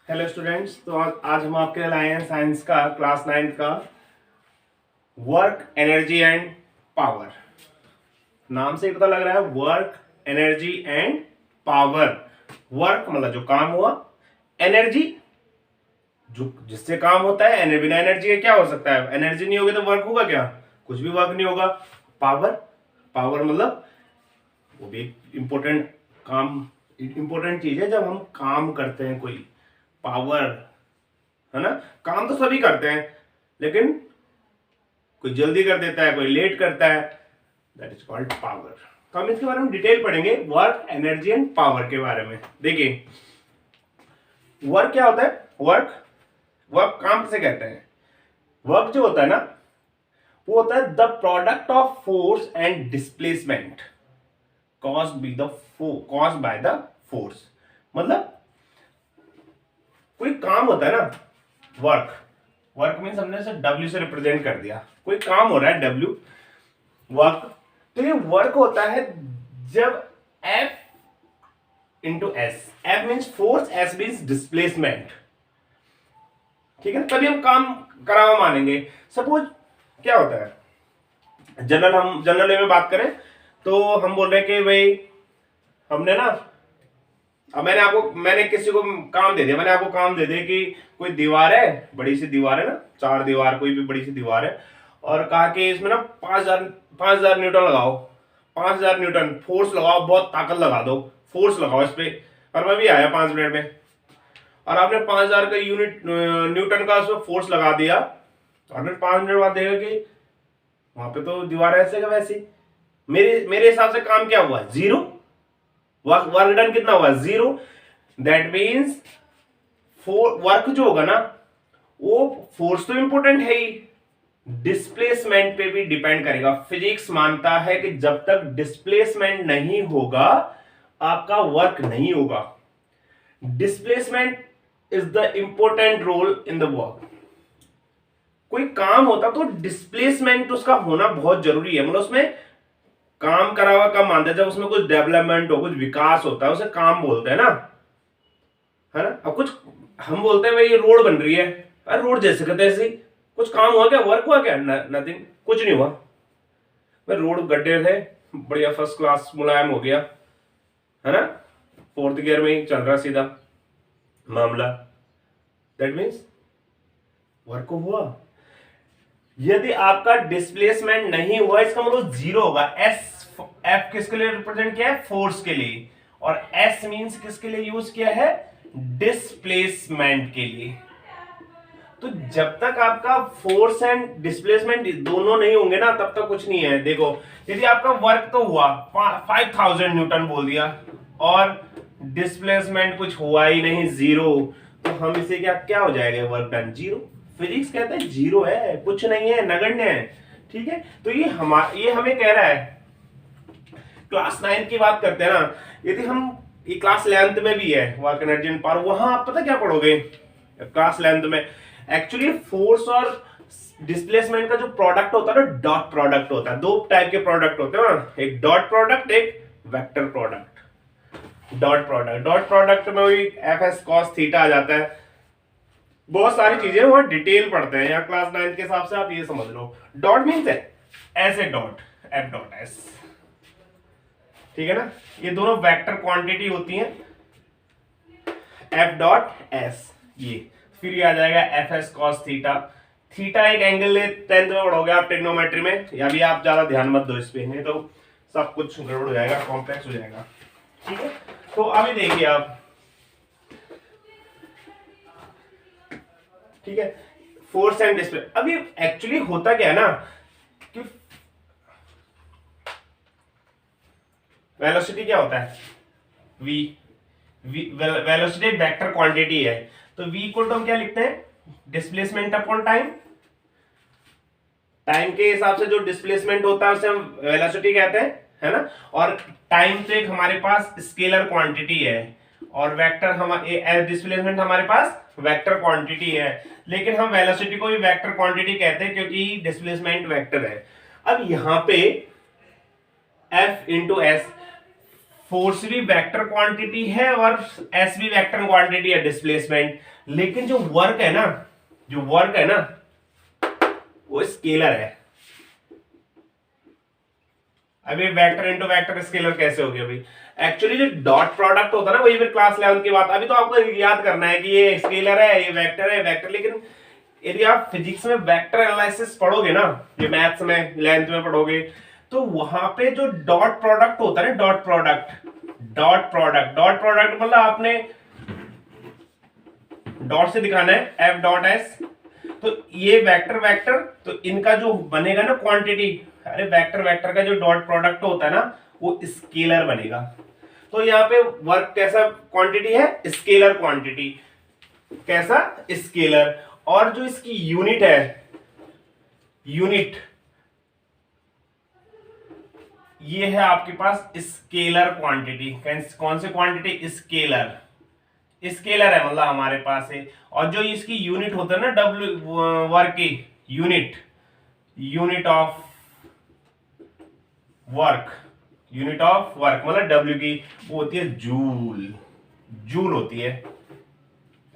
Hello students. तो आज हम आपके लिए लाए हैं साइंस का क्लास 9 का वर्क एनर्जी एंड पावर। नाम से ही पता लग रहा है work energy and power. Work मतलब जो काम हुआ, एनर्जी जो जिससे काम होता है। बिना एनर्जी के क्या हो सकता है? एनर्जी नहीं होगी तो वर्क होगा क्या? कुछ भी वर्क नहीं होगा। पावर, पावर मतलब वो भी एक इंपॉर्टेंट चीज है। जब हम काम करते हैं कोई पावर, है ना। काम तो सभी करते हैं, लेकिन कोई जल्दी कर देता है, कोई लेट करता है। That is called power. तो हम इसके बारे में डिटेल पढ़ेंगे, वर्क एनर्जी एंड पावर के बारे में। देखिए वर्क क्या होता है। वर्क वर्क काम किसे कहते हैं? वर्क जो होता है ना, वो होता है the product of force and displacement caused by the force. मतलब कोई काम होता है ना, वर्क वर्क मीन्स हमने इसे W से रिप्रेजेंट कर दिया। कोई काम हो रहा है W, वर्क। तो ये वर्क होता है जब F into S. F means force, S means displacement. ठीक है, तभी हम काम करा हुआ मानेंगे। सपोज क्या होता है, जनरल वे में बात करें तो हम बोल रहे हैं कि भाई हमने ना, अब मैंने किसी को काम दे दिया। मैंने आपको काम दे दिया कि कोई दीवार है, बड़ी सी दीवार है ना, 4 दीवार, कोई भी बड़ी सी दीवार है, और कहा कि इसमें ना 5,000 न्यूटन लगाओ, 5,000 न्यूटन फोर्स लगाओ, बहुत ताकत लगा दो, फोर्स लगाओ इस पे। और मैं भी आया 5 मिनट में, और आपने 5,000 का यूनिट न्यूटन का उसमें फोर्स लगा दिया, और फिर 5 मिनट बाद देखा कि वहां पे तो दीवार ऐसे का वैसी। मेरे हिसाब से काम क्या हुआ? जीरो। वर्क डन कितना हुआ? जीरो। दैट मीन्स वर्क जो होगा ना, वो फोर्स तो इंपॉर्टेंट है ही, डिस्प्लेसमेंट पे भी डिपेंड करेगा। फिजिक्स मानता है कि जब तक डिस्प्लेसमेंट नहीं होगा आपका वर्क नहीं होगा। Displacement is the important role in the work. कोई काम होता तो डिस्प्लेसमेंट उसका होना बहुत जरूरी है। मतलब उसमें काम करा हुआ कम मानते हैं, जब उसमें कुछ डेवलपमेंट हो, कुछ विकास होता है, उसे काम बोलते हैं ना, है ना। अब कुछ हम बोलते हैं भाई ये रोड बन रही है, अरे रोड जैसे कहते ऐसे कुछ काम हुआ क्या? वर्क हुआ क्या? नथिंग, कुछ नहीं हुआ भाई। रोड गड्ढे थे, बढ़िया फर्स्ट क्लास मुलायम हो गया, है ना, 4th गियर में ही चल रहा सीधा मामला। दैट मीन्स वर्क हुआ। यदि आपका डिस्प्लेसमेंट नहीं हुआ, इसका मतलब जीरो होगा। एफ किसके लिए रिप्रेजेंट किया है? फोर्स के लिए। और एस मींस किसके लिए यूज किया है? डिस्प्लेसमेंट के लिए। तो जब तक आपका फोर्स एंड डिस्प्लेसमेंट दोनों नहीं होंगे ना, तब तक कुछ नहीं है। देखो यदि आपका वर्क तो हुआ 5,000 न्यूटन बोल दिया, और डिस्प्लेसमेंट कुछ हुआ ही नहीं, जीरो, तो हम इसे क्या क्या हो जाएगा? Work done zero. फिजिक्स कहते हैं जीरो है, कुछ नहीं है, नगण्य है। ठीक है, तो ये हमें कह रहा है। क्लास 9 की बात करते हैं ना, यदि हम ये क्लास 11th में भी है वर्क एनर्जी एंड पावर, वहां आप पता क्या पढ़ोगे क्लास 11th में? एक्चुअली फोर्स और डिस्प्लेसमेंट का जो प्रोडक्ट होता है ना, डॉट प्रोडक्ट होता है। 2 टाइप के प्रोडक्ट होते हैं ना, एक डॉट प्रोडक्ट, एक वेक्टर प्रोडक्ट। डॉट प्रोडक्ट में वही एफ एस कॉस थीटा आ जाता है। बहुत सारी चीजें वहां डिटेल पढ़ते हैं, या क्लास 9 के हिसाब से आप ये समझ लो। Dot means S A dot, F dot S. ठीक है ना, ये दोनों वेक्टर क्वांटिटी होती हैं, एफ डॉट एस। ये फिर ये आ जाएगा F S cos theta. Theta एक एंगल है, 10th में पढ़ोगे आप ट्रिग्नोमेट्री में, या भी आप ज्यादा ध्यान मत दो इस पे, नहीं तो सब कुछ गड़बड़ हो जाएगा, कॉम्प्लेक्स हो जाएगा। ठीक है, तो अभी देखिए आप, ठीक है, फोर्स एंड डिस्प्ले। अभी एक्चुअली होता क्या है ना कि वेलोसिटी क्या होता है? v वेलोसिटी वेक्टर क्वांटिटी है, तो v इक्वल टू हम क्या लिखते हैं? Displacement upon time. टाइम के हिसाब से जो डिस्प्लेसमेंट होता है उसे हम वेलोसिटी कहते हैं, है ना। और टाइम तो एक हमारे पास स्केलर क्वांटिटी है, और वेक्टर हमारे डिस्प्लेसमेंट हमारे पास वेक्टर क्वांटिटी है। लेकिन हम वेलोसिटी को भी वेक्टर क्वांटिटी कहते हैं क्योंकि डिस्प्लेसमेंट वेक्टर है। अब यहां पे F इंटू एस, फोर्स भी वेक्टर क्वांटिटी है और एस भी वेक्टर क्वांटिटी है, डिस्प्लेसमेंट। लेकिन जो वर्क है ना, जो वर्क है ना, वो स्केलर है। अभी वेक्टर इनटू वेक्टर स्केलर कैसे हो गया भाई? एक्चुअली जो डॉट प्रोडक्ट होता है ना, वही फिर क्लास 11 की बात। अभी तो आपको याद करना है कि ये स्केलर है, ये वेक्टर है, वेक्टर। लेकिन यदि आप फिजिक्स में वेक्टर एनालिसिस पढ़ोगे ना, ये मैथ्स में 11th में पढ़ोगे, तो वहां पे जो डॉट प्रोडक्ट होता है ना, डॉट प्रोडक्ट, डॉट प्रोडक्ट मतलब आपने डॉट से दिखाना है, एफ डॉट एस। तो ये वेक्टर वेक्टर, तो इनका जो बनेगा ना क्वांटिटी, अरे वेक्टर वेक्टर का जो डॉट प्रोडक्ट होता है ना, वो स्केलर बनेगा। तो यहाँ पे वर्क कैसा क्वांटिटी है? Scalar quantity. कैसा? स्केलर। और जो इसकी यूनिट है, यूनिट, ये है आपके पास स्केलर क्वांटिटी। कौन सी क्वांटिटी? स्केलर। स्केलर है मतलब हमारे पास है। और जो इसकी यूनिट होता है ना, डब्ल्यू वर्क की unit, unit of work, unit of work मतलब डब्ल्यू की, वो होती है जूल। जूल होती है,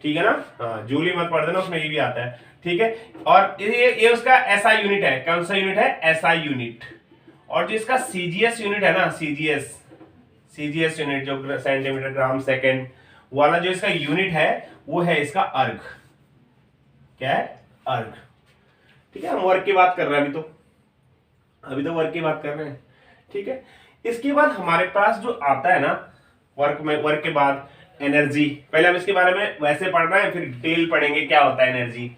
ठीक है ना? हाँ, जूल ही मत पढ़ देना, उसमें ये भी आता है, ठीक है। और ये उसका एसआई यूनिट है। कौन सा यूनिट है? SI unit. और जो इसका सीजीएस यूनिट है ना, सीजीएस यूनिट जो सेंटीमीटर ग्राम सेकेंड वाला जो इसका यूनिट है, वो है इसका अर्ग। क्या है? अर्ग। ठीक है, हम वर्क की बात कर रहे हैं अभी तो वर्क की बात कर रहे हैं, ठीक है। इसके बाद हमारे पास जो आता है ना वर्क में, वर्क के बाद एनर्जी। पहले हम इसके बारे में वैसे पढ़ रहे हैं, फिर डिटेल पढ़ेंगे क्या होता है energy.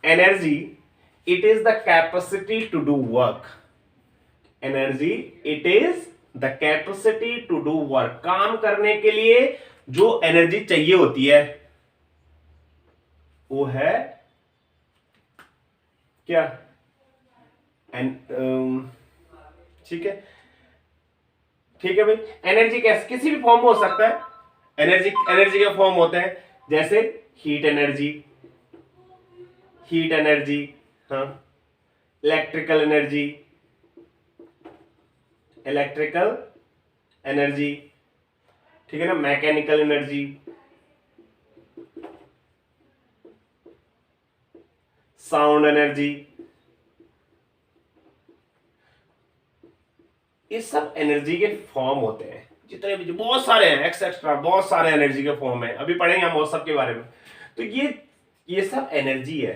Energy, it is the capacity to do work. Energy, it is the capacity to do work. काम करने के लिए जो एनर्जी चाहिए होती है, वो है क्या? ठीक है, ठीक है भाई। एनर्जी कैसे? किसी भी फॉर्म में हो सकता है। एनर्जी के फॉर्म होते हैं, जैसे हीट एनर्जी, हाँ, इलेक्ट्रिकल एनर्जी, ठीक है ना, मैकेनिकल एनर्जी, साउंड एनर्जी। ये सब एनर्जी के फॉर्म होते हैं, जितने भी, बहुत सारे हैं, एक्सेट्रा, बहुत सारे एनर्जी के फॉर्म है। अभी पढ़ेंगे हम सब के बारे में। तो ये सब एनर्जी है,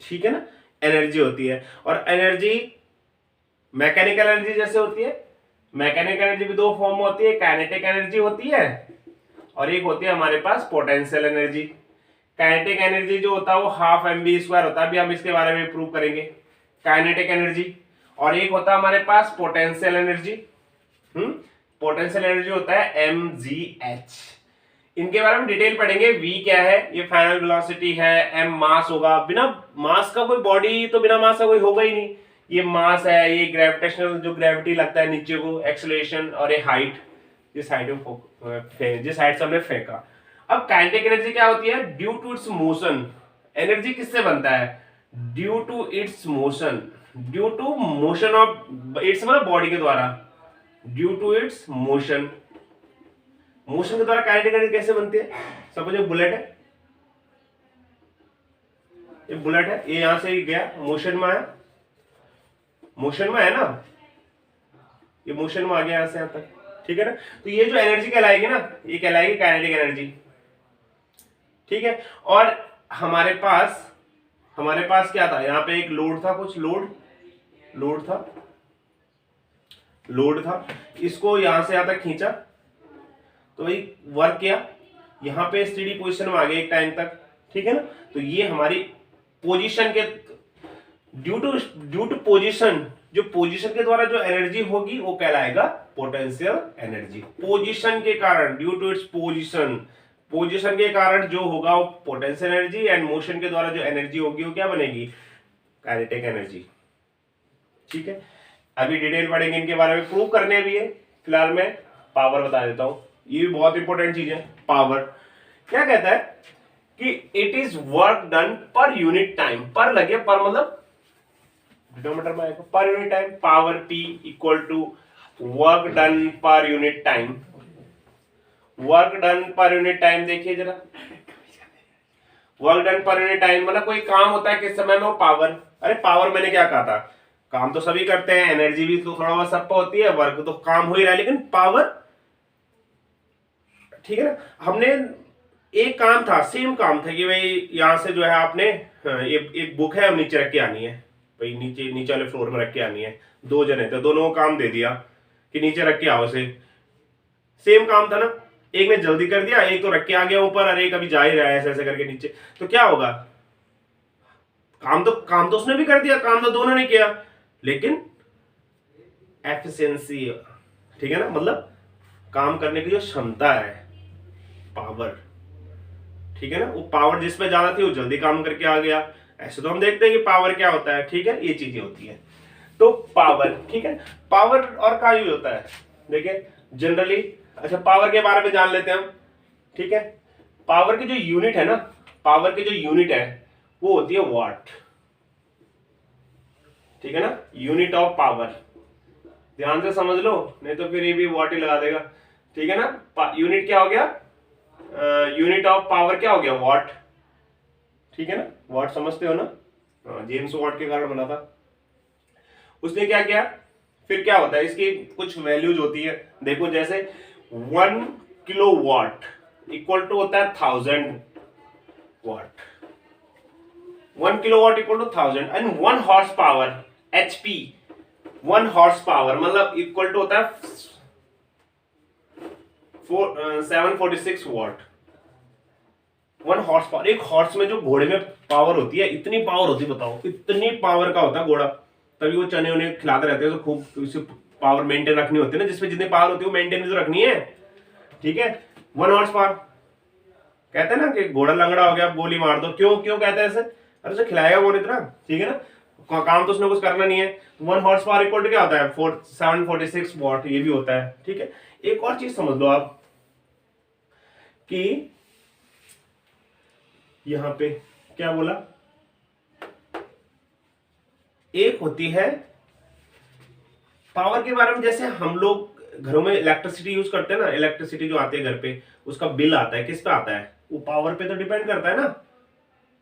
ठीक है ना, एनर्जी होती है। और एनर्जी मैकेनिकल एनर्जी जैसे होती है, मैकेनिकल एनर्जी भी दो फॉर्म होती है, काइनेटिक एनर्जी होती है और एक होती है हमारे पास पोटेंशियल एनर्जी। काइनेटिक एनर्जी जो होता है वो हाफ mv² होता है, अभी हम इसके बारे में प्रूव करेंगे, काइनेटिक एनर्जी। और एक होता है हमारे पास पोटेंशियल एनर्जी। पोटेंशियल एनर्जी होता है mgh। इनके बारे में डिटेल पढ़ेंगे। v क्या है? ये फाइनल वेलोसिटी है। m मास होगा, बिना मास का कोई बॉडी, तो बिना मास का कोई होगा ही नहीं। ये मास है, ये ग्रेविटेशनल जो ग्रेविटी लगता है नीचे को, एक्सेलरेशन। और ये हाइट, जिस हाइट से हमने फेंका। अब काइनेटिक एनर्जी क्या होती है? Due to its motion. Energy किससे बनता है? Due to its motion. Due to motion of its मतलब बॉडी के द्वारा, due to its motion. Motion के द्वारा काइनेटिक एनर्जी कैसे बनती है? सपोज ये बुलेट है, ये यहां से गया, मोशन में आया, मोशन में है ना, ये मोशन में आ गया यहां से यहां तक, ठीक है ना। तो ये जो एनर्जी कहलाएगी ना, ये कहलाएगी काइनेटिक एनर्जी, ठीक है। और हमारे पास क्या था? यहाँ पे एक लोड था, कुछ लोड था, इसको यहां से यहां तक खींचा, तो वही वर्क किया, यहां पे स्टेडी पोजीशन में आ गया एक टाइम तक, ठीक है ना। तो ये हमारी पोजीशन के ड्यू टू पोजीशन, जो पोजीशन के द्वारा जो एनर्जी होगी वो कहलाएगा पोटेंशियल एनर्जी। पोजीशन के कारण, ड्यू टू इट्स पोजीशन के कारण जो होगा वो पोटेंशियल एनर्जी। एंड मोशन के द्वारा जो एनर्जी होगी वो क्या बनेगी? काइनेटिक एनर्जी, ठीक है। अभी डिटेल पढ़ेंगे इनके बारे में, प्रूव करने भी है। फिलहाल मैं पावर बता देता हूं, ये भी बहुत इंपॉर्टेंट चीज है। पावर क्या कहता है कि it is work done per unit time. Per मतलब डिनोमिनेटर में आएगा per unit time. Power P equal to work done per unit time, work done per unit time देखिए जरा, work done per unit time मतलब कोई काम होता है किस समय में, वो पावर, अरे पावर मैंने क्या कहा था, काम तो सभी करते हैं, एनर्जी भी तो थोड़ा बहुत सब पे होती है, वर्क तो काम हो ही रहा है, लेकिन पावर, ठीक है ना। हमने एक काम था, सेम काम था कि भाई यहां से जो है आपने एक बुक है नीचे रख के आनी है, भाई नीचे वाले फ्लोर में रख के आनी है, दो जने थे, दोनों को काम दे दिया कि नीचे रख के आओ उसे, सेम काम था ना, एक ने जल्दी कर दिया, एक तो रख के आ गया ऊपर, और एक अभी जा ही रहा है ऐसे ऐसे करके नीचे, तो क्या होगा, काम तो उसने भी कर दिया, काम तो दोनों ने किया, लेकिन एफिशिएंसी, ठीक है ना, मतलब काम करने की जो क्षमता है, पावर, ठीक है ना, वो पावर जिस पे ज्यादा थी वो जल्दी काम करके आ गया। ऐसे तो हम देखते हैं कि पावर क्या होता है, ठीक है, ये चीजें होती है। तो पावर, ठीक है, पावर और का यूज होता है, देखिए जनरली, अच्छा पावर के बारे में जान लेते हैं हम, ठीक है। पावर की जो यूनिट है ना, पावर की जो यूनिट है वो होती है वाट, ठीक है ना, यूनिट ऑफ पावर, ध्यान से समझ लो, नहीं तो फिर ये भी वाट ही लगा देगा, ठीक है ना। यूनिट क्या हो गया, यूनिट ऑफ पावर क्या हो गया, वाट, ठीक है ना, वाट समझते हो ना, जेम्स वाट के कारण बना था। उसने क्या किया, फिर क्या होता है, इसकी कुछ वैल्यूज होती है, देखो जैसे 1 किलोवाट इक्वल टू होता है 1000 watt, 1 kilowatt equal to 1000, and 1 horse power, HP, 1 horse power मतलब इक्वल टू होता है 746 वाट, 1 हॉर्स पावर, एक हॉर्स में जो घोड़े में पावर होती है, इतनी पावर होती है, बताओ इतनी पावर का होता है घोड़ा, तभी वो चने उन्हें खिलाते रहते हैं, तो खूब उसे पावर मेंटेन रखनी होती है ना, जिसमें जितनी पावर होती है वो मेंटेन भी तो रखनी है, ठीक है। 1 हॉर्स पावर, कहते हैं ना कि घोड़ा लंगड़ा हो गया गोली मार दो, क्यों क्यों कहते हैं ऐसे, अरे उसे खिलाएगा कौन इतना, ठीक है ना, काम तो उसने कुछ करना नहीं है। 1 हॉर्स पावर इक्वल टू क्या होता है, 746 वाट, ये भी होता है, ठीक है। एक और चीज समझ लो आप कि यहां पे क्या बोला, एक होती है पावर के बारे में, जैसे हम लोग घरों में इलेक्ट्रिसिटी यूज करते हैं ना, इलेक्ट्रिसिटी जो आती है घर पे, उसका बिल आता है, किस पे आता है, वो पावर पे तो डिपेंड करता है ना,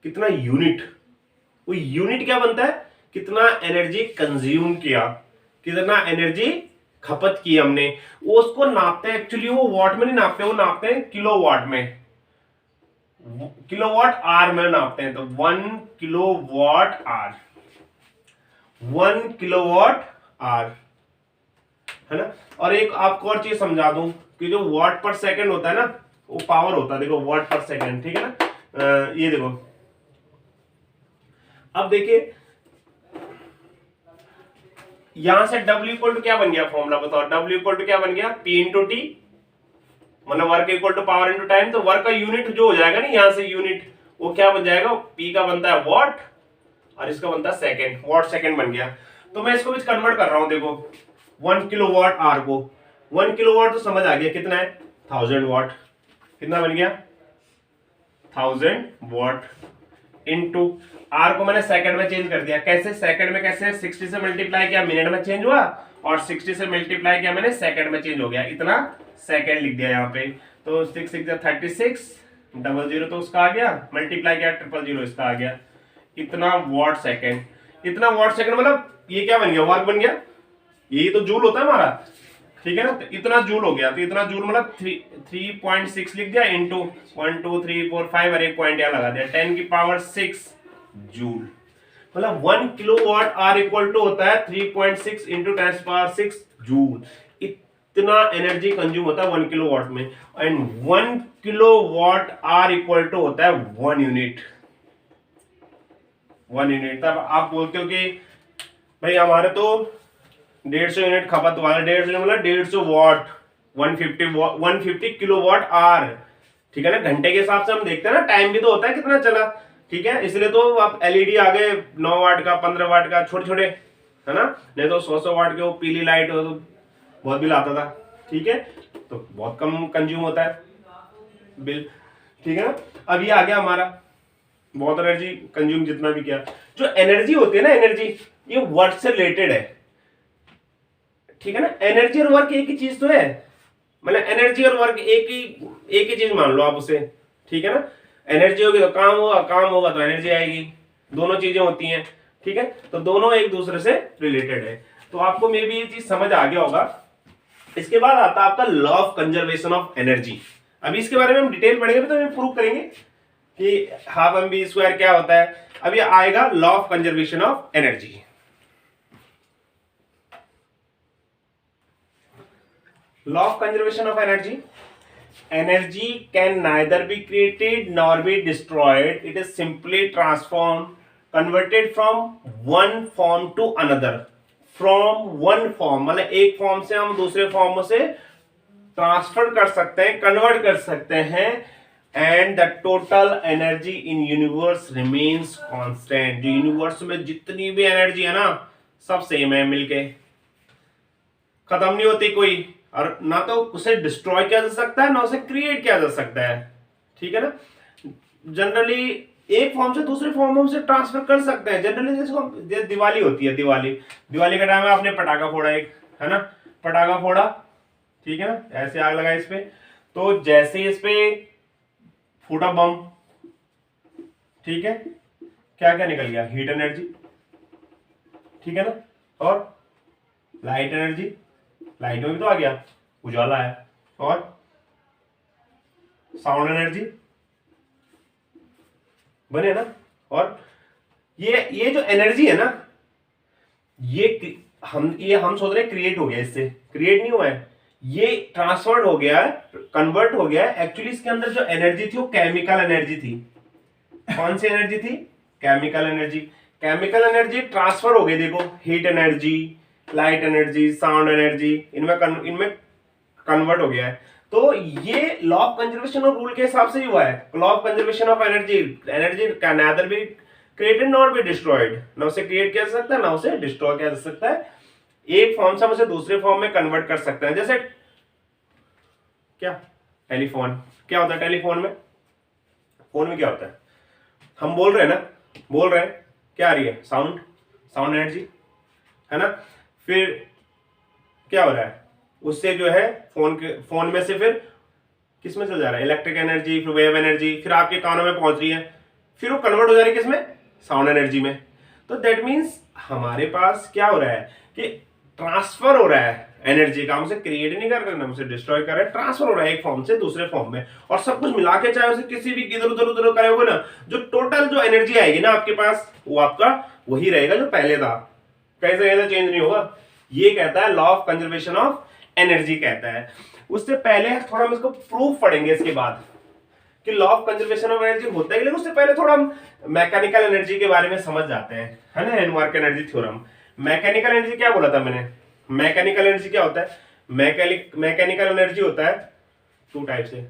कितना यूनिट, वो यूनिट क्या बनता है, कितना एनर्जी कंज्यूम किया, कितना एनर्जी खपत की हमने, वो उसको नापते हैं, एक्चुअली वो वाट में नहीं नापते, वो नापते हैं किलोवाट में, किलोवाट आर में नापते हैं, तो 1 किलोवाट आर, 1 किलोवाट आर, है ना। और एक आपको और चीज समझा दूं कि जो वाट पर सेकंड होता है ना, वो पावर होता है, देखो वाट पर सेकंड, ठीक है ना, ये देखो, अब देखिए यहां से W इक्वल टू क्या बन गया, फॉर्मूला बताओ, W इक्वल टू क्या बन गया, P इंटू टी, मतलब work equal to power into time, तो वर्क का यूनिट जो हो जाएगा ना यहां से यूनिट, वो क्या बन जाएगा, P का बनता है वाट, और इसका बनता है सेकंड, वाट सेकंड बन गया। तो मैं इसको भी कन्वर्ट कर रहा हूं, देखो 1 किलोवाट आर को, 1 किलोवाट तो समझ आ गया कितना है, 1000 वाट, कितना बन गया 1000 वाट, इनटू आर को मैंने सेकंड में चेंज कर दिया, कैसे सेकंड में, कैसे 60 से मल्टीप्लाई किया मिनट में चेंज हुआ, और 60 से मल्टीप्लाई किया मैंने सेकंड में चेंज हो गया, इतना सेकंड लिख दिया यहाँ पे, तो 6 6 36, 00 तो उसका आ गया, मल्टीप्लाई किया 000 इसका आ गया, इतना वाट सेकंड, इतना वाट सेकंड मतलब ये क्या बन गया, वर्क बन गया, यही तो जूल होता है हमारा, ठीक है ना, तो इतना जूल हो गया, तो इतना जूल मतलब 3.6 लिख दिया, इंटू 1 2 3 4 5 और एक पॉइंट यहाँ लगा दिया, 10 की पावर 6 जूल, मतलब 1 किलोवाट आर इक्वल टू होता है 3.6 इंटू 10 पावर 6 जूल, इतना एनर्जी कंज्यूम होता है 1 किलोवाट में, and 1 kilowatt hour equal to होता है 1 यूनिट, 1 यूनिट। तब आप बोलते हो कि भाई हमारे तो 150 यूनिट खपत हुआ है, 150 मतलब 150 वाट, 150 किलोवाट आर, ठीक है ना, घंटे के हिसाब से हम देखते हैं ना, टाइम भी तो होता है कितना चला, ठीक है, इसलिए तो अब एलईडी आ गए 9 वाट का, 15 वाट का, छोटे छोटे, है ना, नहीं तो 100 वाट के वो पीली लाइट हो तो बहुत बिल आता था, ठीक है, तो बहुत कम कंज्यूम होता है बिल, ठीक है ना। अब ये आ गया हमारा बहुत एनर्जी कंज्यूम जितना भी किया, जो एनर्जी होती है ना, एनर्जी ये वर्क से रिलेटेड है, ठीक है ना, एनर्जी और वर्क एक ही चीज तो है, मतलब एनर्जी और वर्क एक ही चीज मान लो आप उसे, ठीक है ना। एनर्जी होगी तो काम होगा, काम होगा तो एनर्जी आएगी, दोनों चीजें होती हैं, ठीक है। तो दोनों एक दूसरे से रिलेटेड है। तो आपको मे बी ये चीज समझ आ गया होगा। इसके बाद आता है आपका law of conservation of energy. अभी इसके बारे में हम डिटेल पढ़ेंगे तो हम प्रूव करेंगे कि हाफ एम बी स्क्वायर क्या होता है। अब ये आएगा law of conservation of energy. Law of conservation of energy, energy can neither be created nor be destroyed, it is simply transformed, converted from one form to another, from one form मतलब एक form से हम दूसरे form से transfer कर सकते हैं, convert कर सकते हैं, and the total energy in universe remains constant. जो यूनिवर्स में जितनी भी एनर्जी है ना सब सेम है, मिलके खत्म नहीं होती कोई, और ना तो उसे डिस्ट्रॉय किया जा सकता है ना उसे क्रिएट किया जा सकता है, ठीक है ना। जनरली एक फॉर्म से दूसरे फॉर्म में उसे ट्रांसफर कर सकते हैं। जनरली जैसे दिवाली होती है, दिवाली के टाइम में आपने पटाखा फोड़ा, एक है ना, पटाखा फोड़ा, ठीक है ना, ऐसे आग लगाई इस पे, तो जैसे इस पे फूटा बम, ठीक है, क्या क्या निकल गया, हीट एनर्जी, ठीक है ना, और लाइट एनर्जी, लाइट में भी तो आ गया, उजाला है, और साउंड एनर्जी बने ना। और ये जो एनर्जी है ना, ये हम सोच रहे हैं क्रिएट हो गया, इससे क्रिएट नहीं हुआ है, ये ट्रांसफर्ड हो गया है, कन्वर्ट हो गया है। एक्चुअली इसके अंदर जो एनर्जी थी वो केमिकल एनर्जी थी। कौन सी एनर्जी थी, chemical energy. Chemical energy transfer हो गई, देखो heat energy, light energy, sound energy, इनमें कन्वर्ट हो गया है। तो ये law of conservation of rule के हिसाब से ही हुआ है। Law of conservation of energy, energy can nether be created not be destroyed, ना उसे क्रिएट किया जा सकता है ना उसे डिस्ट्रॉय किया जा सकता है। एक फॉर्म से हम उसे दूसरे फॉर्म में कन्वर्ट कर सकते हैं। जैसे क्या, टेलीफोन, क्या होता है टेलीफोन में, फोन में क्या होता है, हम बोल रहे हैं ना, बोल रहे हैं, क्या आ रही है, साउंड, साउंड एनर्जी, है ना। फिर क्या हो रहा है, उससे जो है फोन में से फिर किस में चल जा रहा है, इलेक्ट्रिक एनर्जी, फिर वेव एनर्जी, फिर आपके कानों में पहुंच रही है, फिर वो कन्वर्ट हो जा रही है किसमें, साउंड एनर्जी में। तो दैट मीन्स हमारे पास क्या हो रहा है कि ट्रांसफर हो रहा है एनर्जी का, हम उसे क्रिएट नहीं कर रहे हैं, उसे डिस्ट्रॉय कर रहे हैं, ट्रांसफर हो रहा है एक फॉर्म से दूसरे फॉर्म में। और सब कुछ मिला के चाहे उसे किसी भी इधर उधर उधर करे हुए ना, जो टोटल जो एनर्जी आएगी ना आपके पास, वो आपका वही रहेगा जो पहले था, कहीं से कहीं चेंज नहीं होगा। ये कहता है law of conservation of energy कहता है। उससे पहले थोड़ा हम इसको प्रूफ पढ़ेंगे इसके बाद कि law of conservation of energy होता है, लेकिन उससे पहले थोड़ा हम मैकेनिकल एनर्जी के बारे में समझ जाते हैं, है ना, एनवर्क एनर्जी थ्योरम। मैकेनिकल एनर्जी क्या बोला था मैंने, मैकेनिकल एनर्जी क्या होता है, मैकेनिकल एनर्जी होता है टू टाइप से,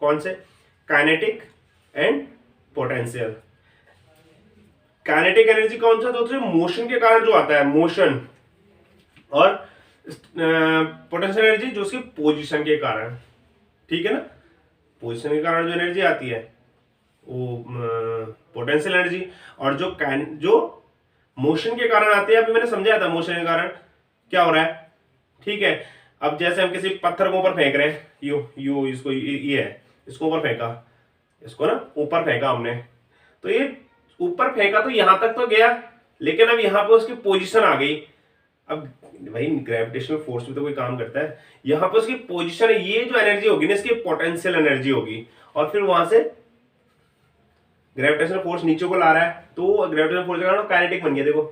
कौन से, kinetic and potential. Kinetic energy कौन सा, तो मोशन के कारण जो आता है, मोशन, और पोटेंशियल एनर्जी जो उसकी पोजीशन के कारण, ठीक है ना, पोजीशन के कारण जो एनर्जी आती है वो पोटेंशियल एनर्जी। और जो मोशन के कारण आती है, अभी मैंने समझाया था मोशन के कारण क्या हो रहा है, ठीक है। अब जैसे हम किसी पत्थर को ऊपर फेंक रहे हैं, यू इसको ये है, इसको ऊपर फेंका, इसको ना ऊपर फेंका हमने, तो ये ऊपर फेंका तो यहां तक तो गया, लेकिन अब यहां पे उसकी पोजीशन आ गई। अब भाई ग्रेविटेशनल फोर्स भी तो कोई काम करता है, यहां पे उसकी पोजीशन है, ये जो एनर्जी होगी ना इसकी पोटेंशियल एनर्जी होगी। और फिर वहां से ग्रेविटेशनल फोर्स नीचे को ला रहा है, तो ग्रेविटेशनल फोर्स के कारण काइनेटिक बन गया, देखो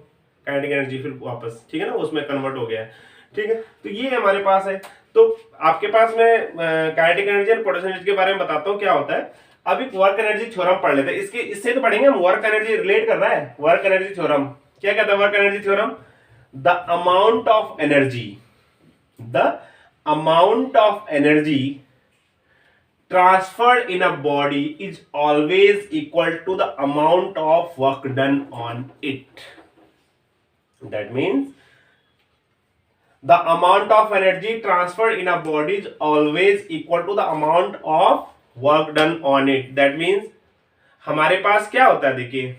काइनेटिक एनर्जी फिर वापस, ठीक है ना, उसमें कन्वर्ट हो गया है, ठीक है। तो ये हमारे पास है। तो आपके पास में काइनेटिक एनर्जी और पोटेंशियल एनर्जी के बारे में बताता हूँ क्या होता है। अब एक वर्क एनर्जी थ्योरम पढ़ लेते हैं, इससे तो पढ़ेंगे हम, वर्क एनर्जी रिलेट कर रहा है। वर्क एनर्जी थ्योरम क्या कहता है, work energy theorem, the amount of energy transferred in a body is always equal to the amount of work done on it. That means the amount of energy transferred in a body is always equal to the amount of work done on it. That means हमारे पास क्या होता है, देखिए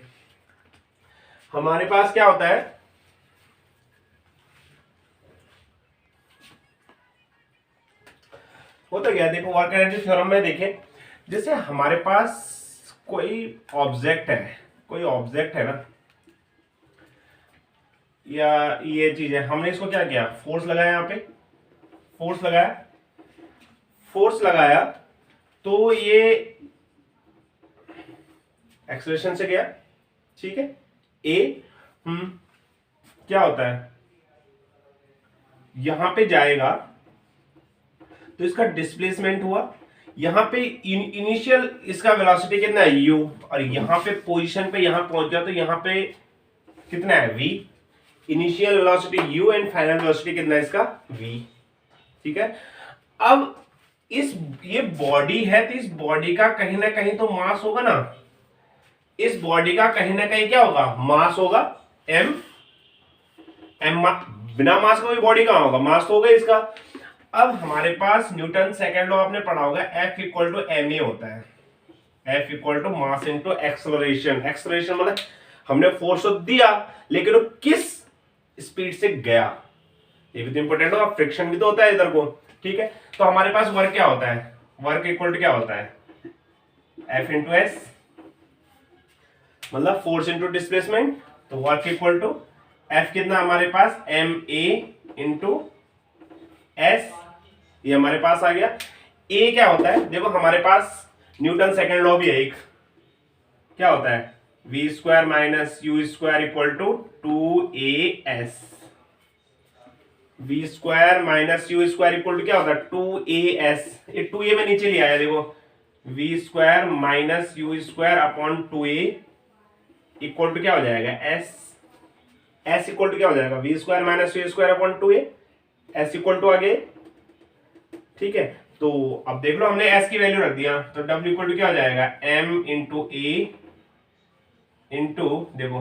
हमारे पास क्या होता है, होता क्या है, देखो वर्क एनर्जी थ्योरम में देखें, जैसे हमारे पास कोई ऑब्जेक्ट है ना, या ये चीज है, हमने इसको क्या किया, फोर्स लगाया, यहाँ पे फोर्स लगाया तो ये एक्सेलरेशन से गया, ठीक है, ए क्या होता है, यहां पे जाएगा तो इसका डिस्प्लेसमेंट हुआ, यहां पे इनिशियल इसका वेलोसिटी कितना है u, और यहां पे पोजीशन पे यहां पहुंच गया तो यहां पे कितना है v, initial velocity u and final velocity कितना है इसका v, ठीक है। अब ये बॉडी है तो इस बॉडी का कहीं ना कहीं तो मास होगा ना, इस बॉडी का कहीं ना कहीं क्या होगा, मास होगा m, बिना मास का भी बॉडी कहां होगा, मास तो होगा इसका। अब हमारे पास न्यूटन सेकंड लॉ आपने पढ़ा होगा, F इक्वल टू ma होता है, F equal to mass into acceleration. Acceleration मतलब हमने फोर्स तो दिया लेकिन वो किस स्पीड से गया, ये भी तो इंपॉर्टेंट होगा, फ्रिक्शन भी तो होता है इधर को, ठीक है। तो हमारे पास वर्क क्या होता है, वर्क इक्वल टू क्या होता है, F इंटू एस, मतलब फोर्स इंटू डिस्प्लेसमेंट, तो वर्क इक्वल टू F कितना हमारे पास ma इंटू एस, ये हमारे पास आ गया। ए क्या होता है, देखो हमारे पास न्यूटन सेकंड लॉ भी है एक, क्या होता है, v square minus u square equal to 2as, v square minus u square equal to क्या होता है 2as, ये 2a में नीचे लिया है, देखो v square minus u square upon 2a equal to क्या हो जाएगा s इक्वल टू क्या हो जाएगा v square minus u square upon 2a, s equal to आगे, ठीक है। तो अब देख लो हमने s की वैल्यू रख दिया तो w इक्वल टू क्या हो जाएगा m इंटू ए इंटू देखो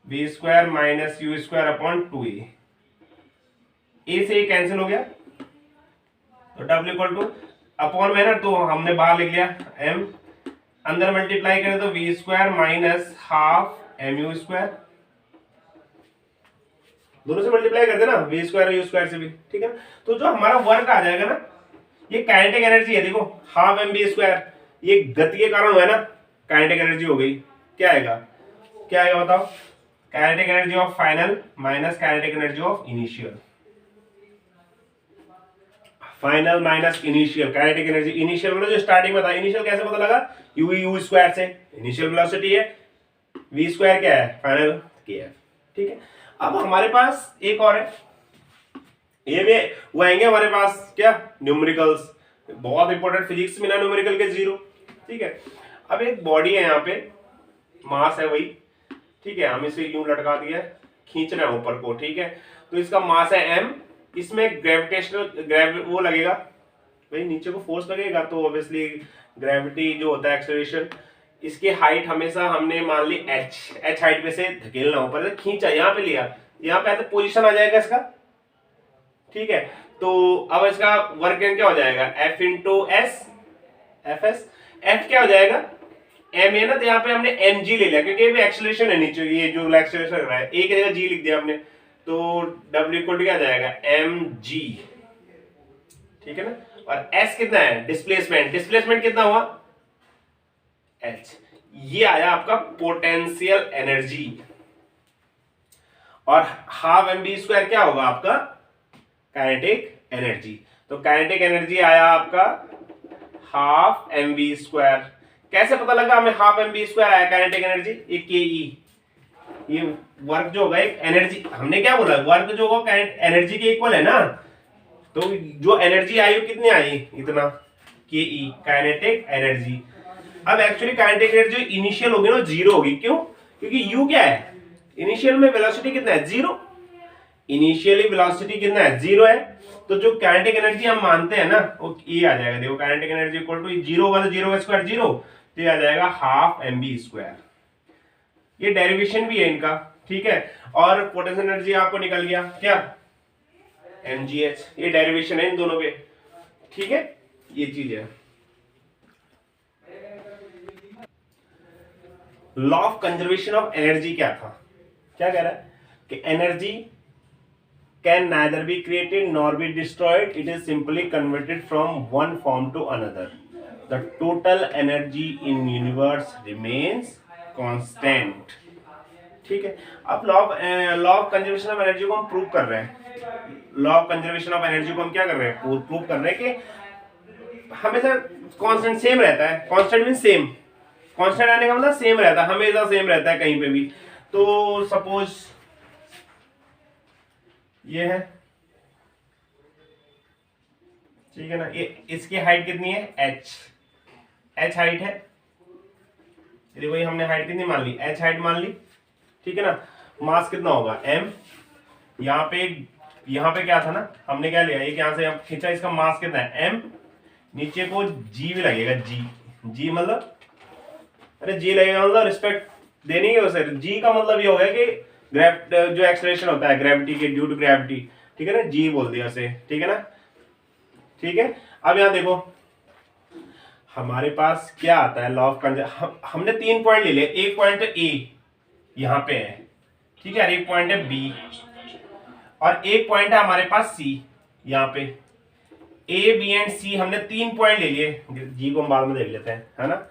v square minus u square upon 2a, a से कैंसिल हो गया तो w इक्वल टू अपॉन में ना तो हमने बाहर लिख लिया m, अंदर मल्टीप्लाई करें तो v square minus half mu square, दोनों से मल्टीप्लाई कर देना v स्क्वायर यू स्क्वायर से भी, ठीक है। तो जो हमारा वर्क आ जाएगा ना, ये काइनेटिक एनर्जी है, देखो हाफ एम बी स्क्वायर, ये गति के कारण हुआ है ना, काइनेटिक एनर्जी हो गई, क्या आएगा बताओ, kinetic energy of final minus kinetic energy of initial, final minus initial, kinetic energy initial मतलब जो स्टार्टिंग में था, इनिशियल कैसे पता लगा, यू स्क्वायर से, इनिशियल वेलोसिटी है, v स्क्वायर क्या है फाइनल kf, ठीक है। अब हमारे पास एक और है, ये भी वो आएंगे हमारे पास क्या, न्यूमेरिकल्स, बहुत इंपॉर्टेंट, फिजिक्स में ना न्यूमेरिकल के जीरो, ठीक है। अब एक बॉडी है यहाँ पे, मास है वही, ठीक है, हम इसे यूं लटका दिया, खींचना है ऊपर को, ठीक है, तो इसका मास है m, इसमें ग्रेविटेशनल वो लगेगा भाई, नीचे को फोर्स लगेगा तो ऑब्वियसली ग्रेविटी जो होता है एक्सेलरेशन, इसकी हाइट हमेशा हमने मान ली h हाइट पे से धकेलना ऊपर, खींचा यहाँ पे लिया, यहाँ पे तो पोजीशन आ जाएगा इसका, ठीक है। तो अब इसका वर्क क्या हो जाएगा F इंटू एस, F क्या हो जाएगा m है ना, तो यहाँ पे हमने mg ले लिया क्योंकि ये भी एक्सेलरेशन है नीचे, ये जो एक्सेलरेशन रहा है एक जगह g लिख दिया हमने, तो w इक्वल टू क्या जाएगा mg, ठीक है ना। और s कितना है डिस्प्लेसमेंट कितना हुआ h, ये आया आपका पोटेंशियल एनर्जी, और हाफ एम बी स्क्वायर क्या होगा आपका काइनेटिक एनर्जी, तो काइनेटिक एनर्जी आया आपका हाफ एम बी स्क्वायर, कैसे पता लगा हमें हाफ एम बी स्क्वायर आया काइनेटिक एनर्जी, ये के ई, ये वर्क जो होगा एक एनर्जी, हमने क्या बोला वर्क जो होगा एनर्जी के इक्वल है ना, तो जो एनर्जी आई वो कितनी आई इतना के ई काइनेटिक एनर्जी। अब एक्चुअली काइनेटिक एनर्जी इनिशियल होगी ना जीरो होगी, क्यों, क्योंकि यू क्या है, इनिशियल में वेलोसिटी कितना है जीरो, इनिशियली वेलोसिटी कितना है जीरो है, तो जो काइनेटिक एनर्जी हम मानते हैं ना वो ये आ जाएगा, देखो kinetic energy equal to zero वाला जीरो का स्क्वायर जीरो, तो ये आ जाएगा हाफ एम बी स्क्वायर, ये डेरिवेशन भी है इनका, ठीक है। और पोटेंशियल एनर्जी आपको निकल गया क्या mgh, ये डेरिवेशन है इन दोनों पे, ठीक है, ये चीज है। Law of conservation of energy क्या था, क्या कह रहा है कि energy can neither be created nor be destroyed. It is simply converted from one form to another. The total energy in universe remains constant. ठीक है, अब law of conservation of energy को हम प्रूव कर रहे हैं। Law of conservation of energy को हम क्या कर रहे हैं, प्रूव कर रहे हैं कि हमेशा कांस्टेंट सेम रहता है। कांस्टेंट मीन सेम, कांस्टेंट आने का मतलब सेम रहता है, हमेशा सेम रहता है कहीं पे भी। तो सपोज ये है, ठीक है ना, ये इसकी हाइट कितनी है, h हाइट है। देखो ये हमने हाइट कितनी मान ली, h हाइट मान ली, ठीक है ना। मास कितना होगा, m। यहाँ पे क्या था ना, हमने क्या लिया, एक यहाँ से हम खींचा, इसका मास कितना है m। नीचे को g भी लगेगा, g मतलब, अरे g लगेगा मतलब रिस्पेक्ट देनी है उसे। g का मतलब ये हो गया कि जो एक्सेलरेशन होता है ग्रेविटी के, ड्यू टू ग्रेविटी, ठीक है ना, g बोल दिया उसे, ठीक है ना। ठीक है, अब यहाँ देखो हमारे पास क्या आता है, लॉ ऑफ हमने 3 पॉइंट ले लिए। एक पॉइंट ए यहाँ पे है, ठीक है, और एक पॉइंट है बी, और एक पॉइंट है हमारे पास सी यहाँ पे। ए बी एंड सी हमने 3 पॉइंट ले लिए, जी को हम बाद में देख लेते हैं, है ना।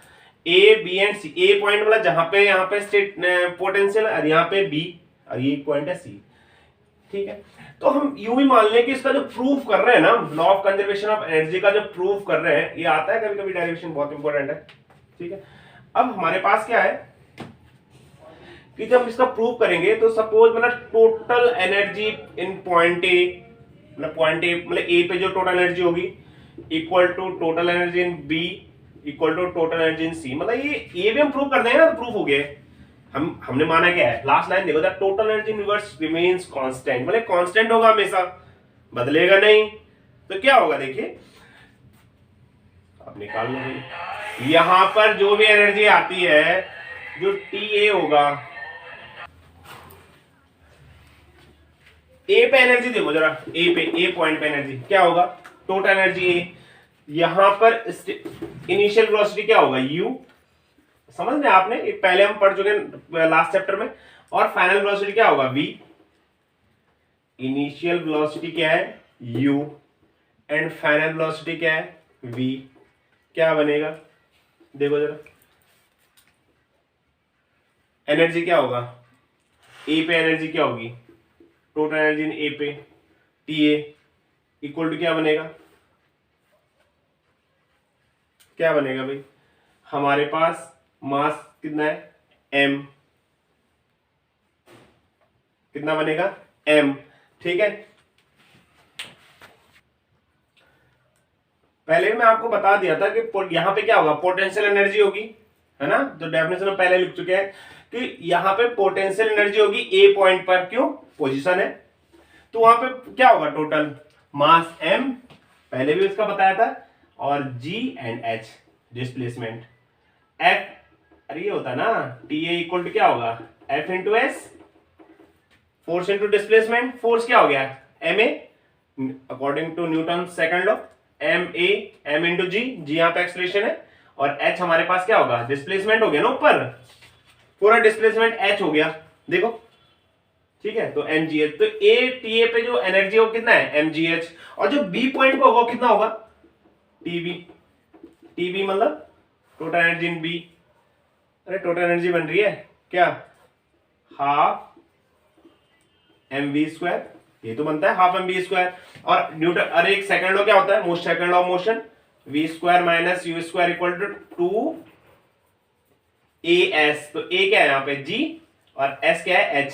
A B and C, A point मतलब जहां पे यहाँ पे स्टेट पोटेंशियल, और यहाँ पे बी, और ये पॉइंट है सी, ठीक है। तो हम यूं ही मान लें कि इसका जो प्रूफ कर रहे हैं ना, law of conservation of energy का जो प्रूफ कर रहे हैं, ये आता है कभी कभी डेरिवेशन, बहुत इंपॉर्टेंट है, ठीक है। अब हमारे पास क्या है कि जब इसका प्रूफ करेंगे तो सपोज मतलब total energy in point A, मतलब ए पे जो टोटल एनर्जी होगी equal to total energy in B equal to total energy in C, मतलब ये भी हम प्रूव कर देंगे ना, तो प्रूफ हो गया। हमने माना क्या है, लास्ट लाइन देखो, the total energy in universe remains constant, मतलब कांस्टेंट होगा, हमेशा बदलेगा नहीं। तो क्या होगा देखिए, अब निकाल लो, यहां पर जो भी एनर्जी आती है, जो TA होगा, ए पे एनर्जी देखो जरा, ए पॉइंट पे एनर्जी क्या होगा, टोटल एनर्जी ए। यहां पर इनिशियल वेलोसिटी क्या होगा, u, समझ रहे आपने, एक पहले हम पढ़ चुके हैं लास्ट चैप्टर में। और फाइनल वेलोसिटी क्या होगा, v। इनिशियल वेलोसिटी क्या है, u, एंड फाइनल वेलोसिटी क्या है, v। क्या बनेगा देखो जरा, एनर्जी क्या होगा, ए पे एनर्जी क्या होगी, टोटल एनर्जी इन ए पे TA इक्वल टू क्या बनेगा, क्या बनेगा भाई, हमारे पास मास कितना है, m, कितना बनेगा, m, ठीक है। पहले भी मैं आपको बता दिया था कि यहां पे क्या होगा, पोटेंशियल एनर्जी होगी, है ना। तो डेफिनेशन में पहले लिख चुके हैं कि यहां पे पोटेंशियल एनर्जी होगी ए पॉइंट पर, क्यों, पोजीशन है। तो वहां पे क्या होगा, टोटल मास m, पहले भी इसका बताया था, और g and h displacement f, अरे ये होता ना TA इक्वल टू क्या होगा, F into S, force into displacement, force क्या हो गया, MA according to Newton second law, M into G, यहाँ पे एक्सेलरेशन है, और H हमारे पास क्या होगा, डिस्प्लेसमेंट हो गया ना, ऊपर पूरा डिस्प्लेसमेंट H हो गया, देखो, ठीक है। तो mgh, तो A TA पे जो एनर्जी हो कितना है, mgh, और जो B पॉइंट पे होगा कितना होगा, TB मतलब टोटल एनर्जी इन B। अरे टोटल एनर्जी बन रही है क्या, हाफ mv स्क्वायर, ये तो बनता है हाफ mv स्क्वायर। और न्यूटन, अरे एक सेकंड लॉ क्या होता है, second law of motion, v square minus u square equal to 2as। तो a क्या है यहाँ पे, g, और s क्या है, h।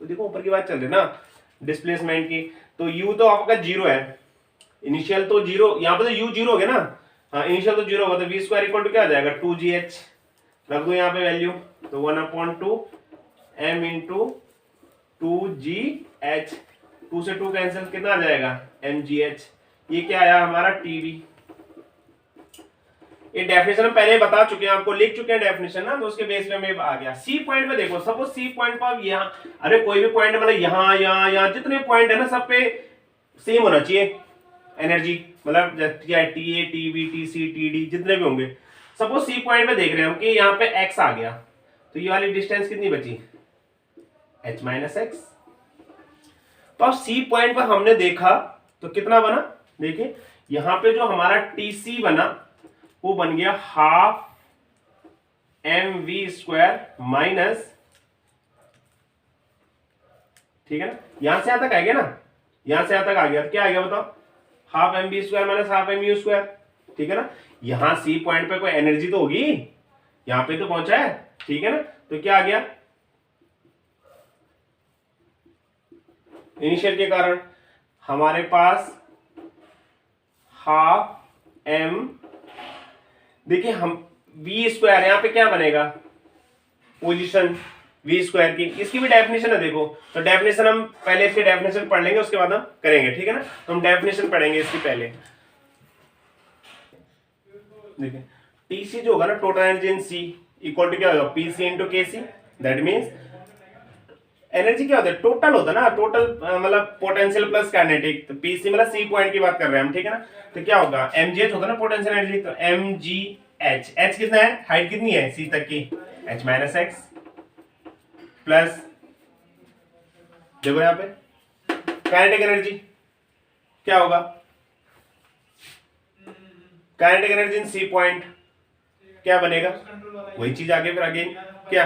देखो ऊपर की बात चल रही है ना डिस्प्लेसमेंट की, तो u तो आपका 0 है, इनिशियल तो 0, यहाँ पे तो u 0 हो गया ना, हाँ इनिशियल तो 0 होगा, तो v स्क्वायर इक्वल टू क्या आ जाएगा, 2gh, रख दो यहाँ पे वैल्यू, तो 1/2 m इंटू 2gh, 2 से 2 कैंसिल, कितना आ जाएगा, mgh। ये क्या आया हमारा, TB। ये डेफिनेशन हम पहले बता चुके हैं आपको, लिख चुके हैं डेफिनेशन ना, तो उसके बेस पे हमें आ गया। सी पॉइंट पे देखो, सपोज सी पॉइंट पर यहाँ, अरे कोई भी पॉइंट मतलब यहाँ जितने पॉइंट है ना, सब पे सेम होना चाहिए एनर्जी, मतलब क्या है, TA TB TC TD जितने भी होंगे। सपोज सी पॉइंट पे देख रहे हैं हम कि यहाँ पे x आ गया, तो ये वाली डिस्टेंस कितनी बची, h माइनस एक्स। तो अब सी पॉइंट पर हमने देखा तो कितना बना, देखिए यहां पे जो हमारा टीसी बना वो बन गया हाफ mv² माइनस, ठीक है ना, यहां से यहां तक आ गया ना, यहां से यहां तक आ गया, क्या आ गया बताओ, half mv² minus half mu², ठीक है ना। यहां सी पॉइंट पे कोई एनर्जी तो होगी, यहां पे तो पहुंचा है, ठीक है ना। तो क्या आ गया, इनिशियल के कारण हमारे पास हाफ m, देखिए हम v², यहां पे क्या बनेगा, पोजीशन v² की, इसकी भी डेफिनेशन है देखो, तो डेफिनेशन हम पहले इसकी डेफिनेशन पढ़ लेंगे, उसके बाद हम करेंगे, ठीक है ना। तो हम डेफिनेशन पढ़ेंगे इसकी पहले। देखिए टीसी जो होगा ना, total energy in C equal to क्या होगा, PC into KC, that means energy क्या होता है, टोटल होता है ना, टोटल मतलब पोटेंशियल प्लस काइनेटिक, तो पीसी मतलब सी पॉइंट की बात कर रहे हैं हम, ठीक है ना। तो क्या होगा, mgh होता है ना पोटेंशियल एनर्जी, तो mgh, h कितना है, हाइट कितनी है सी तक की, h माइनस एक्स प्लस, देखो यहां पे काइनेटिक एनर्जी क्या होगा, kinetic energy in C point क्या बनेगा, वही चीज आगे फिर अगेन क्या,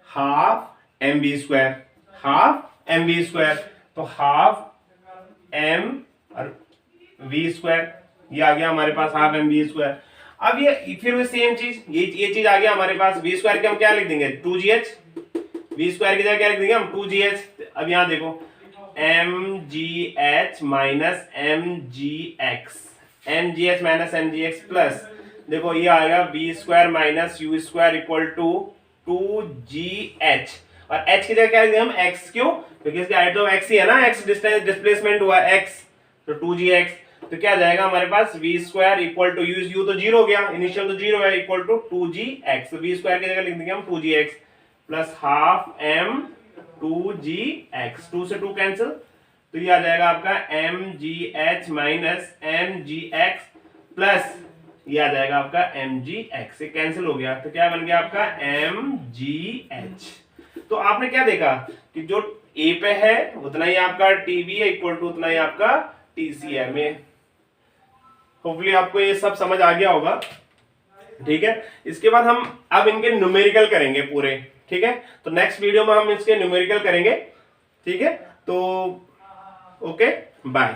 हाफ mv², हाफ mv², तो हाफ m और v², ये आ गया हमारे पास हाफ mv²। अब ये फिर वो सेम चीज, ये चीज आ गया हमारे पास, v² के हम क्या लिख देंगे 2gh, v² की जगह क्या लिख देंगे हम 2gh। अब यहां देखो mgh minus mgh minus mgx plus, देखो ये आएगा v² minus u² equal to 2gh, और h की जगह क्या लिख देंगे हम x, क्यों, क्योंकि इसकी हाइट तो x ही है ना, x डिस्प्लेसमेंट हुआ x, तो 2gx, तो क्या जाएगा हमारे पास v² इक्वल टू u तो 0 हो गया, इनिशियल तो 0 है, इक्वल टू 2gx, तो v² की जगह लिख देंगे हम 2gx plus half m 2gx, 2 से 2 कैंसिल, तो ये आ जाएगा आपका mgh माइनस mgx प्लस ये आ जाएगा आपका mgx, से कैंसिल हो गया, तो क्या बन गया आपका mgh। तो आपने क्या देखा कि जो a पे है उतना ही आपका tb है, इक्वल टू उतना ही आपका tc है। में होपफुली आपको ये सब समझ आ गया होगा, ठीक है। इसके बाद हम अब इनके न्यूमेरिकल करेंगे पूरे, ठीक है, तो नेक्स्ट वीडियो में हम इसके न्यूमेरिकल करेंगे, ठीक है। तो ओके बाय,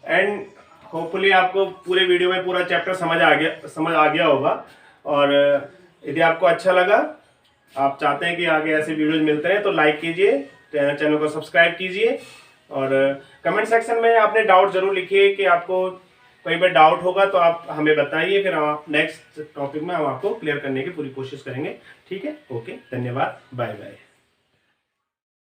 एंड होपफुली आपको पूरे वीडियो में पूरा चैप्टर समझ आ गया होगा। और यदि आपको अच्छा लगा, आप चाहते हैं कि आगे ऐसे वीडियोज मिलते हैं, तो लाइक कीजिए, चैनल को सब्सक्राइब कीजिए, और कमेंट सेक्शन में आपने डाउट जरूर लिखिए कि आपको कहीं पर डाउट होगा तो आप हमें बताइए, फिर आप नेक्स्ट टॉपिक में हम आपको क्लियर करने की पूरी कोशिश करेंगे, ठीक है। ओके, धन्यवाद, बाय बाय।